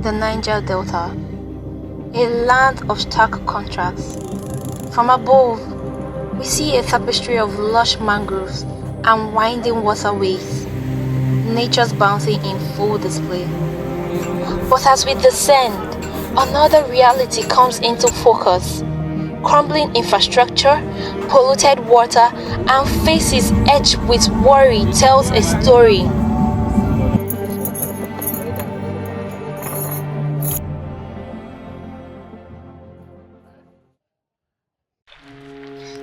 the Niger Delta, a land of stark contrasts. From above, we see a tapestry of lush mangroves and winding waterways, nature's bounty in full display. But as we descend, another reality comes into focus. Crumbling infrastructure, polluted water, and faces etched with worry tells a story.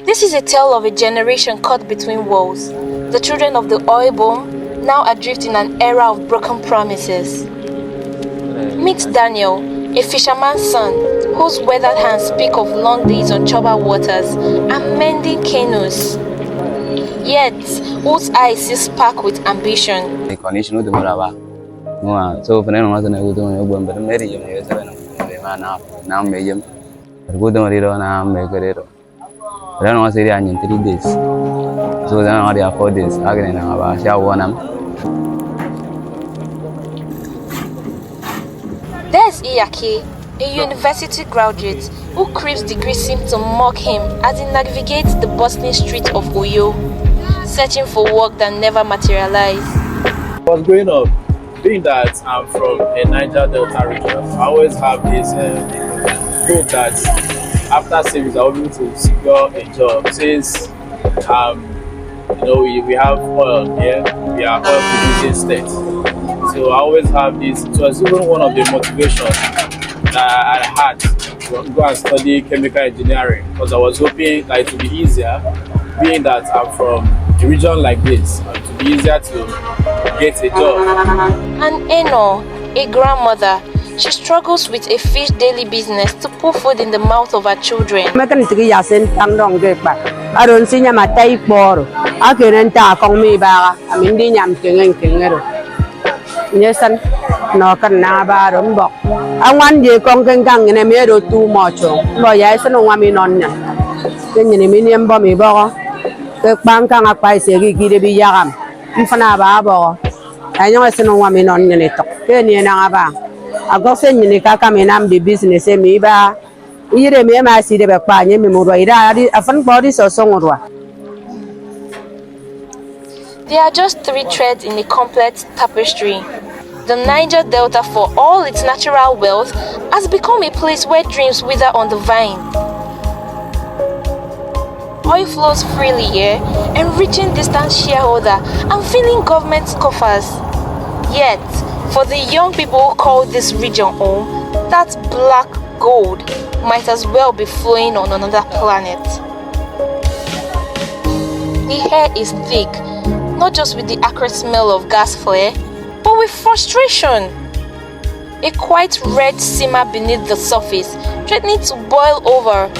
This is a tale of a generation caught between worlds, the children of the oil boom, now adrift in an era of broken promises. Meet Daniel, a fisherman's son, whose weathered hands speak of long days on troubled waters and mending canoes, yet whose eyes see spark with ambition. I don't say in 3 days. So then I have 4 days. Again, I shall one. There's Iyake, a university graduate who Crib's degree seemed to mock him as he navigates the bustling streets of Uyo, searching for work that never materialized. I was growing up, being that I'm from a Niger Delta region, I always have this hope that after service I'll be able to secure a job since we have oil here, we are oil producing state. So I always have this. It was even one of the motivations that I had to go and study chemical engineering, because I was hoping that it would be easier, being that I'm from a region like this, it would be easier to get a job. And Eno, a grandmother, she struggles with a fish daily business to put food in the mouth of her children. I go send you come in and be business. Me ba, me ma see the back me a fun body so song. They are just 3 threads in a complex tapestry. The Niger Delta, for all its natural wealth, has become a place where dreams wither on the vine. Oil flows freely here, enriching distant shareholder and filling government coffers. Yet, for the young people who call this region home, that black gold might as well be flowing on another planet. The air is thick, not just with the acrid smell of gas flare, but with frustration. A quite red simmer beneath the surface, threatening to boil over.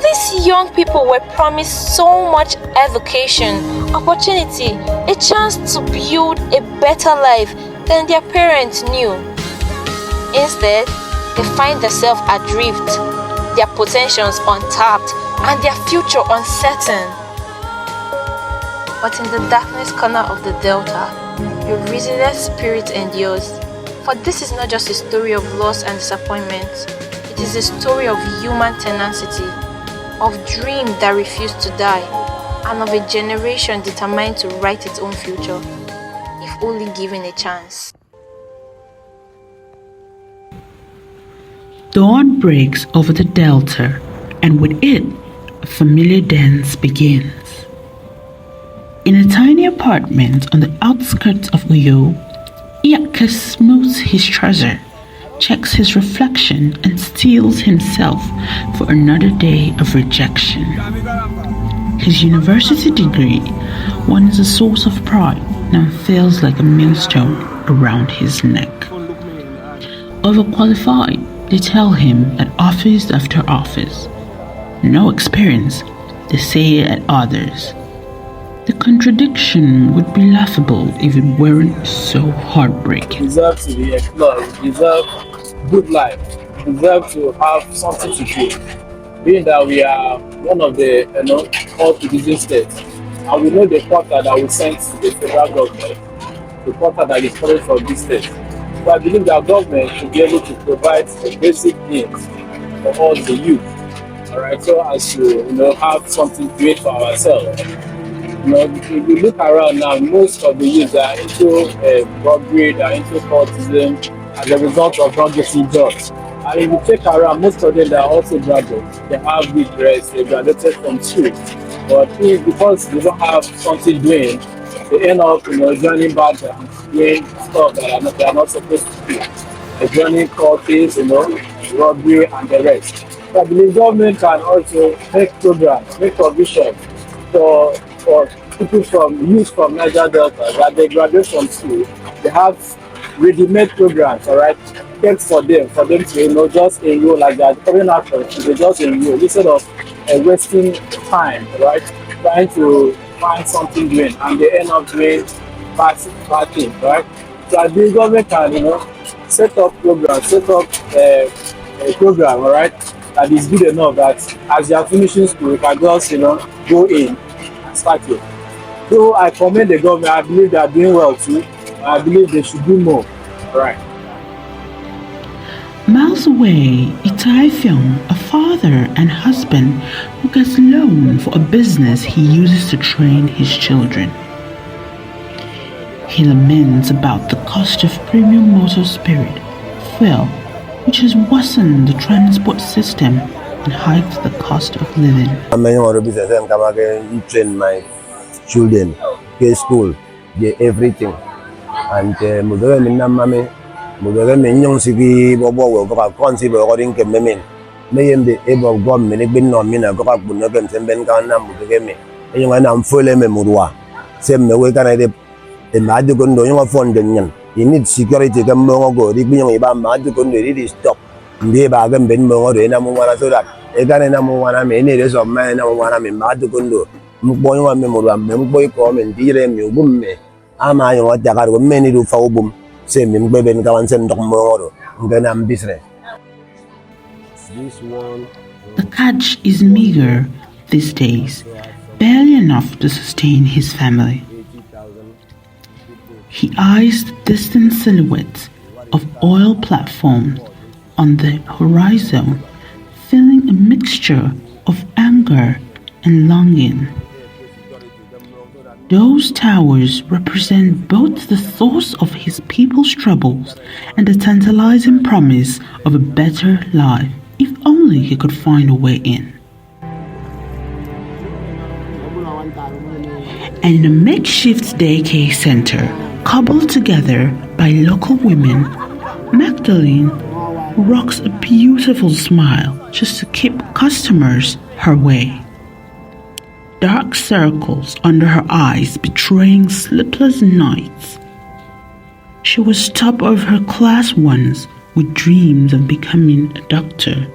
These young people were promised so much education, opportunity, a chance to build a better life than their parents knew. Instead, they find themselves adrift, their potentials untapped, and their future uncertain. But in the darkness corner of the Delta, a resilient spirit endures. For this is not just a story of loss and disappointment, it is a story of human tenacity, of dreams that refuse to die, and of a generation determined to write its own future, if only given a chance. Dawn breaks over the Delta, and with it, a familiar dance begins. In a tiny apartment on the outskirts of Uyo, Iyake smooths his treasure, checks his reflection, and steels himself for another day of rejection. His university degree, once a source of pride, now feels like a millstone around his neck. Overqualified, they tell him at office after office. No experience, they say at others. The contradiction would be laughable if it weren't so heartbreaking. Deserve to be explored, deserve good life, deserve to have something to do. Being that we are one of the oil producing states, and we know the quota that we send to the federal government, the quota that is coming from this state. But I believe that government should be able to provide the basic needs for all the youth. All right, so as to have something to eat for ourselves. If you look around now, most of the youth are into robbery, they are into cultism as a result of not getting jobs. And if you check around, most of them are also graduates. They have degrees, they graduated from school. But because they don't have something doing, they end up joining bad gangs, doing stuff that they are not supposed to do. They're joining cultists, robbery and the rest. So I believe government can also make programs, make provisions for people youth from Niger Delta that they graduate from school. They have ready-made programs, all right, kept for them to just enroll like that. Coming out they just enroll instead of wasting time, right, trying to find something doing, and they end up doing bad things, right? So the government can set up programs, set up a program, all right, that is good enough that as you are finishing school, you can just go in and start it. So I commend the government. I believe they are doing well too. I believe they should do more. All right. Miles away, Itai Fyong, a father and husband who gets loan for a business he uses to train his children. He laments about the cost of premium motor spirit, fuel, which has worsened the transport system and hiked the cost of living. I'm a business and come again train my children, get school, get everything. And mudore minna mame, mudore minyong sigi bobo wo ko konsi bo ko rinke memen. Mayem de ebo gom me ne bin no mina ko ka bunno kem semben kan na mudore me. Eyo na mfole me murwa. Sem me we kana de e madu gondo yo fonde nyan. You need security kam mo go di binyong iba madu gondo di stop. Ndi ba gam ben mo do na mo wana so that e kana na mo wana me ne de so me na mo wana me madu gondo. Mboy wa me murwa me mboy ko me dire mi ubum me. Ama yo wa dagar go meni do fa ubum se me mbe ben kawan sen ndok mo do ngana am business. The catch is meager these days, barely enough to sustain his family. He eyes the distant silhouettes of oil platforms on the horizon, feeling a mixture of anger and longing. Those towers represent both the source of his people's troubles and the tantalizing promise of a better life, if only he could find a way in. And in a makeshift daycare center, cobbled together by local women, Magdalene rocks a beautiful smile just to keep customers her way. Dark circles under her eyes betraying sleepless nights. She was top of her class once with dreams of becoming a doctor.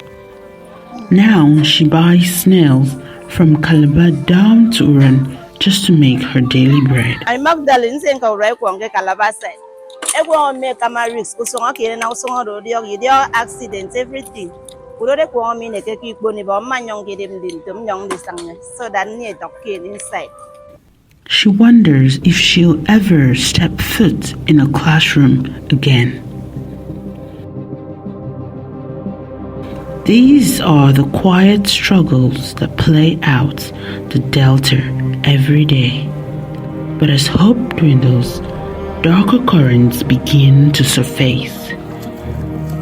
Now she buys snails from Calabar down to Uran just to make her daily bread. I'm Magdalene Senka Rekwang Calabar side. Everyone make a risk, Kusonga and also accidents, everything. So that inside. She wonders if she'll ever step foot in a classroom again. These are the quiet struggles that play out the Delta every day. But as hope dwindles, darker currents begin to surface.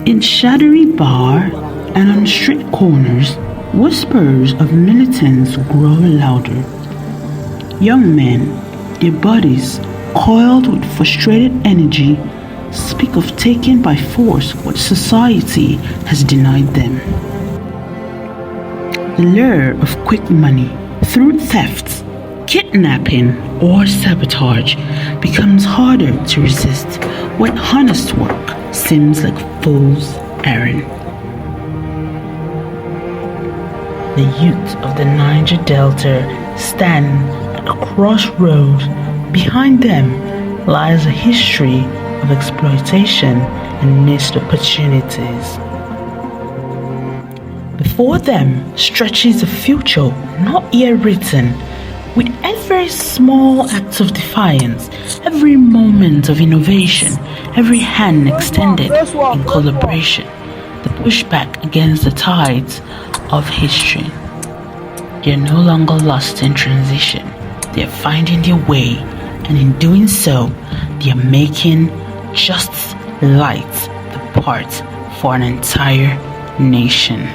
In shadowy bar and on street corners, whispers of militants grow louder. Young men, their bodies coiled with frustrated energy, speak of taking by force what society has denied them. The lure of quick money through thefts, kidnapping, or sabotage becomes harder to resist when honest work seems like fool's errand. The youth of the Niger Delta stand at a crossroads. Behind them lies a history of exploitation and missed opportunities. Before them stretches a future not yet written, With every small act of defiance, every moment of innovation, every hand extended in collaboration, the pushback against the tides of history. They are no longer lost in transition. They are finding their way, and in doing so, they are making just light the path for an entire nation.